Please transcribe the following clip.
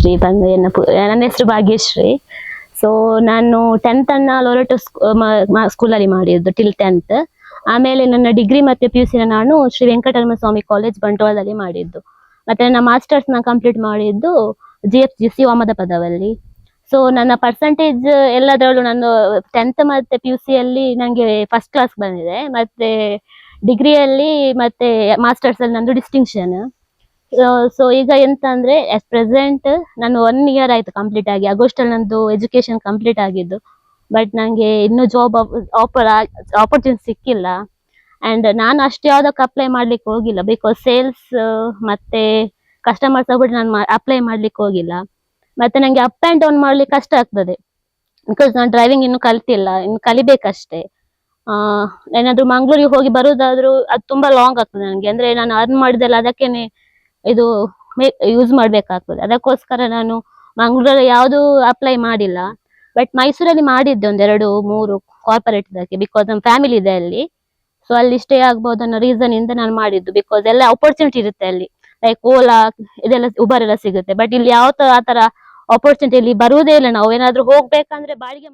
ಭಾಗ್ಯಶ್ರೀ ಬಂದು ನನ್ನ ಹೆಸರು ಭಾಗ್ಯಶ್ರೀ. ಸೊ ನಾನು 10th ಅನ್ನ ಲೋರೆಟೋ ಸ್ಕೂಲಲ್ಲಿ ಮಾಡಿದ್ದು ಟಿಲ್ 10th. ಆಮೇಲೆ ನನ್ನ ಡಿಗ್ರಿ ಮತ್ತೆ PUC ನಾನು ಶ್ರೀ ವೆಂಕಟರಮಣ ಸ್ವಾಮಿ ಕಾಲೇಜ್ ಬಂಟ್ವಾಳದಲ್ಲಿ ಮಾಡಿದ್ದು. ಮತ್ತೆ ನನ್ನ ಮಾಸ್ಟರ್ಸ್ ನ ಕಂಪ್ಲೀಟ್ ಮಾಡಿದ್ದು GFGC ವಾಮದಪದವಲ್ಲಿ. ಸೊ ನನ್ನ ಪರ್ಸೆಂಟೇಜ್ ಎಲ್ಲದರಲ್ಲೂ ನಾನು 10th ಮತ್ತೆ PUC ಅಲ್ಲಿ ನನಗೆ ಫಸ್ಟ್ ಕ್ಲಾಸ್ ಬಂದಿದೆ. ಮತ್ತೆ ಡಿಗ್ರಿಯಲ್ಲಿ ಮತ್ತೆ ಮಾಸ್ಟರ್ಸ್ ಅಲ್ಲಿ ನಂದು ಡಿಸ್ಟಿಂಕ್ಷನ್. ಸೊ ಈಗ ಎಂತ ಅಂದ್ರೆ ಅಟ್ ಪ್ರೆಸೆಂಟ್ ನಾನು 1 year ಆಯ್ತು ಕಂಪ್ಲೀಟ್ ಆಗಿ. ಆಗಸ್ಟ್ ಅಲ್ಲಿ ನಂದು ಎಜುಕೇಶನ್ ಕಂಪ್ಲೀಟ್ ಆಗಿದ್ದು. ಬಟ್ ನಂಗೆ ಇನ್ನು ಜಾಬ್ ಆಪರ್ಚುನಿಟಿ ಸಿಕ್ಕಿಲ್ಲ. ಅಂಡ್ ನಾನು ಅಷ್ಟು ಯಾವ್ದಕ್ಕೆ ಅಪ್ಲೈ ಮಾಡ್ಲಿಕ್ಕೆ ಹೋಗಿಲ್ಲ, ಬಿಕಾಸ್ ಸೇಲ್ಸ್ ಮತ್ತೆ ಕಸ್ಟಮರ್ಸ್ ಆಗ್ಬಿಟ್ಟು ನಾನು ಅಪ್ಲೈ ಮಾಡ್ಲಿಕ್ಕೆ ಹೋಗಿಲ್ಲ. ಮತ್ತೆ ನಂಗೆ ಅಪ್ ಅಂಡ್ ಡೌನ್ ಮಾಡ್ಲಿಕ್ಕೆ ಕಷ್ಟ ಆಗ್ತದೆ, ಬಿಕಾಸ್ ನಾನು ಡ್ರೈವಿಂಗ್ ಇನ್ನು ಕಲ್ತಿಲ್ಲ, ಇನ್ನು ಕಲಿಬೇಕಷ್ಟೇ. ಏನಾದ್ರು ಮಂಗ್ಳೂರಿಗೆ ಹೋಗಿ ಬರುದಾದ್ರೂ ಅದು ತುಂಬಾ ಲಾಂಗ್ ಆಗ್ತದೆ ನನಗೆ. ಅಂದ್ರೆ ನಾನು ಅರ್ನ್ ಮಾಡಿದೆಲ್ಲ ಅದಕ್ಕೇನೆ ಇದು ಯೂಸ್ ಮಾಡ್ಬೇಕಾಗ್ತದೆ. ಅದಕ್ಕೋಸ್ಕರ ನಾನು ಮಂಗ್ಳೂರಲ್ಲಿ ಯಾವ್ದು ಅಪ್ಲೈ ಮಾಡಿಲ್ಲ. ಬಟ್ ಮೈಸೂರಲ್ಲಿ ಮಾಡಿದ್ದೆ 1, 2, 3 ಕಾರ್ಪೊರೇಟ್ ಇದಕ್ಕೆ, ಬಿಕಾಸ್ ನಮ್ಮ ಫ್ಯಾಮಿಲಿ ಇದೆ ಅಲ್ಲಿ. ಸೊ ಅಲ್ಲಿ ಸ್ಟೇ ಆಗ್ಬೋದು ಅನ್ನೋ ರೀಸನ್ ಇಂದ ನಾನು ಮಾಡಿದ್ದು, ಬಿಕಾಸ್ ಎಲ್ಲ ಆಪರ್ಚುನಿಟಿ ಇರುತ್ತೆ ಅಲ್ಲಿ, ಲೈಕ್ ಓಲಾ ಇದೆಲ್ಲ ಉಬರ್ ಎಲ್ಲ ಸಿಗುತ್ತೆ. ಬಟ್ ಇಲ್ಲಿ ಯಾವ ಆತರ ಆಪರ್ಚುನಿಟಿ ಇಲ್ಲಿ ಬರುವುದೇ ಇಲ್ಲ. ನಾವು ಏನಾದ್ರು ಹೋಗ್ಬೇಕಂದ್ರೆ ಬಾಡಿಗೆ